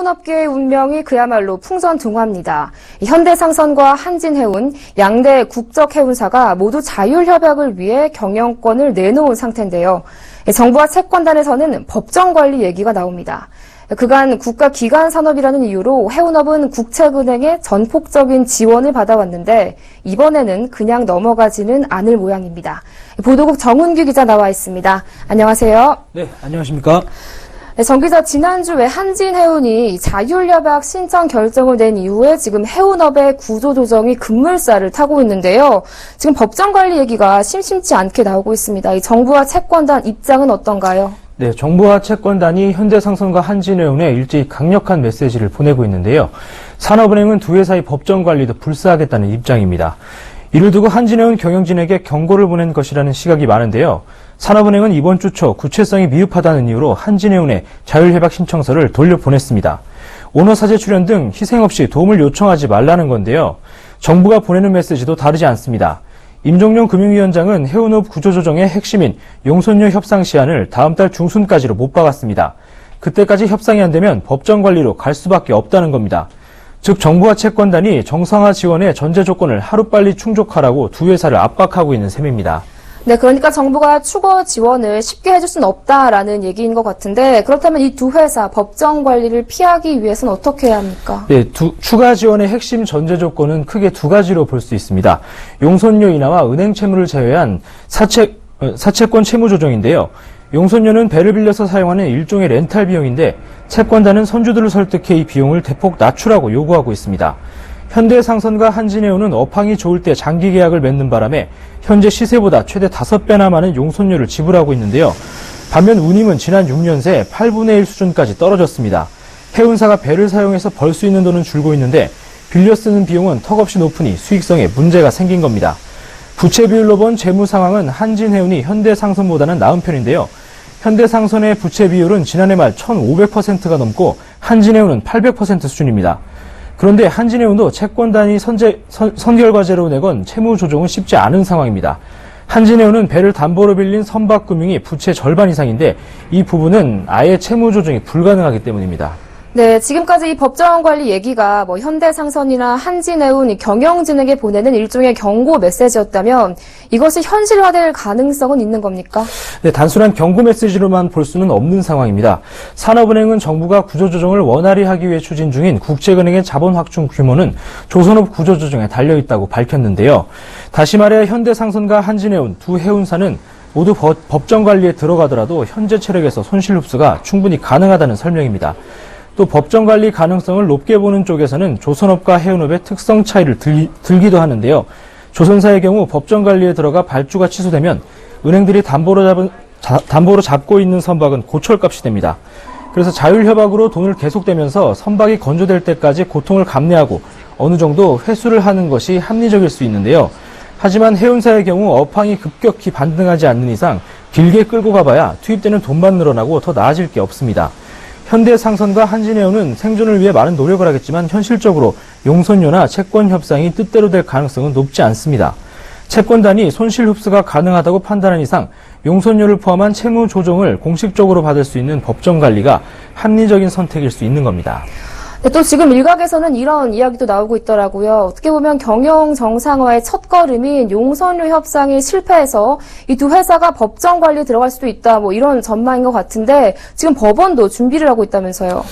해운업계의 운명이 그야말로 풍전등화입니다. 현대상선과 한진해운, 양대 국적해운사가 모두 자율협약을 위해 경영권을 내놓은 상태인데요. 정부와 채권단에서는 법정관리 얘기가 나옵니다. 그간 국가기관산업이라는 이유로 해운업은 국책은행의 전폭적인 지원을 받아왔는데 이번에는 그냥 넘어가지는 않을 모양입니다. 보도국 정은규 기자 나와 있습니다. 안녕하세요. 네, 안녕하십니까? 정 기자, 지난주에 한진해운이 자율협약 신청 결정을 낸 이후에 지금 해운업의 구조조정이 급물살을 타고 있는데요. 지금 법정관리 얘기가 심심치 않게 나오고 있습니다. 이 정부와 채권단 입장은 어떤가요? 네, 정부와 채권단이 현대상선과 한진해운에 일제히 강력한 메시지를 보내고 있는데요. 산업은행은 두 회사의 법정관리도 불사하겠다는 입장입니다. 이를 두고 한진해운 경영진에게 경고를 보낸 것이라는 시각이 많은데요. 산업은행은 이번 주 초 구체성이 미흡하다는 이유로 한진해운에 자율협약 신청서를 돌려보냈습니다. 오너사제 출연 등 희생 없이 도움을 요청하지 말라는 건데요. 정부가 보내는 메시지도 다르지 않습니다. 임종용 금융위원장은 해운업 구조조정의 핵심인 용선료 협상 시한을 다음 달 중순까지로 못 박았습니다. 그때까지 협상이 안 되면 법정관리로 갈 수밖에 없다는 겁니다. 즉 정부와 채권단이 정상화 지원의 전제 조건을 하루빨리 충족하라고 두 회사를 압박하고 있는 셈입니다. 네, 그러니까 정부가 추가 지원을 쉽게 해줄 수는 없다라는 얘기인 것 같은데 그렇다면 이 두 회사 법정 관리를 피하기 위해서는 어떻게 해야 합니까? 네, 추가 지원의 핵심 전제 조건은 크게 두 가지로 볼 수 있습니다. 용선료 인하와 은행 채무를 제외한 사채권 채무 조정인데요. 용선료는 배를 빌려서 사용하는 일종의 렌탈 비용인데 채권단은 선주들을 설득해 이 비용을 대폭 낮추라고 요구하고 있습니다. 현대상선과 한진해운은 업황이 좋을 때 장기 계약을 맺는 바람에 현재 시세보다 최대 5배나 많은 용선료를 지불하고 있는데요. 반면 운임은 지난 6년 새 8분의 1 수준까지 떨어졌습니다. 해운사가 배를 사용해서 벌 수 있는 돈은 줄고 있는데 빌려 쓰는 비용은 턱없이 높으니 수익성에 문제가 생긴 겁니다. 부채 비율로 본 재무 상황은 한진해운이 현대상선보다는 나은 편인데요. 현대상선의 부채 비율은 지난해 말 1,500%가 넘고 한진해운은 800% 수준입니다. 그런데 한진해운도 채권단이 선결과제로 내건 채무 조정은 쉽지 않은 상황입니다. 한진해운은 배를 담보로 빌린 선박금융이 부채 절반 이상인데 이 부분은 아예 채무 조정이 불가능하기 때문입니다. 네, 지금까지 이 법정 관리 얘기가 현대상선이나 한진해운 이 경영진에게 보내는 일종의 경고 메시지였다면 이것이 현실화될 가능성은 있는 겁니까? 네, 단순한 경고 메시지로만 볼 수는 없는 상황입니다. 산업은행은 정부가 구조조정을 원활히 하기 위해 추진 중인 국책은행의 자본 확충 규모는 조선업 구조조정에 달려있다고 밝혔는데요. 다시 말해 현대상선과 한진해운 두 해운사는 모두 법정 관리에 들어가더라도 현재 체력에서 손실 흡수가 충분히 가능하다는 설명입니다. 또 법정관리 가능성을 높게 보는 쪽에서는 조선업과 해운업의 특성 차이를 들기도 하는데요. 조선사의 경우 법정관리에 들어가 발주가 취소되면 은행들이 담보로 잡고 있는 선박은 고철값이 됩니다. 그래서 자율협약으로 돈을 계속대면서 선박이 건조될 때까지 고통을 감내하고 어느 정도 회수를 하는 것이 합리적일 수 있는데요. 하지만 해운사의 경우 업황이 급격히 반등하지 않는 이상 길게 끌고 가봐야 투입되는 돈만 늘어나고 더 나아질 게 없습니다. 현대상선과 한진해운은 생존을 위해 많은 노력을 하겠지만 현실적으로 용선료나 채권 협상이 뜻대로 될 가능성은 높지 않습니다. 채권단이 손실 흡수가 가능하다고 판단한 이상 용선료를 포함한 채무 조정을 공식적으로 받을 수 있는 법정 관리가 합리적인 선택일 수 있는 겁니다. 네, 또 지금 일각에서는 이런 이야기도 나오고 있더라고요. 어떻게 보면 경영 정상화의 첫걸음인 용선료 협상이 실패해서 이 두 회사가 법정 관리에 들어갈 수도 있다. 이런 전망인 것 같은데 지금 법원도 준비를 하고 있다면서요.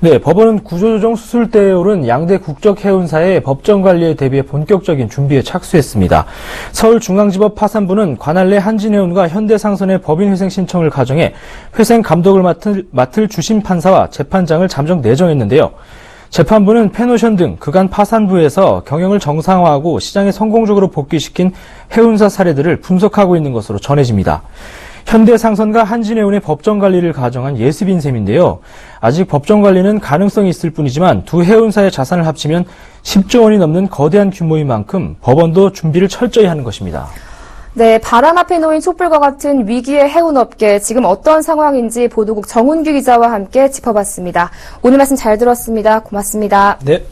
네, 법원은 구조조정 수술대에 오른 양대 국적해운사의 법정 관리에 대비해 본격적인 준비에 착수했습니다. 서울중앙지법 파산부는 관할 내 한진해운과 현대상선의 법인회생 신청을 가정해 회생 감독을 맡을 주심 판사와 재판장을 잠정 내정했는데요. 재판부는 페노션 등 그간 파산부에서 경영을 정상화하고 시장에 성공적으로 복귀시킨 해운사 사례들을 분석하고 있는 것으로 전해집니다. 현대상선과 한진해운의 법정관리를 가정한 예습인 셈인데요. 아직 법정관리는 가능성이 있을 뿐이지만 두 해운사의 자산을 합치면 10조 원이 넘는 거대한 규모인 만큼 법원도 준비를 철저히 하는 것입니다. 네, 바람 앞에 놓인 촛불과 같은 위기의 해운업계 지금 어떤 상황인지 보도국 정은규 기자와 함께 짚어봤습니다. 오늘 말씀 잘 들었습니다. 고맙습니다. 네.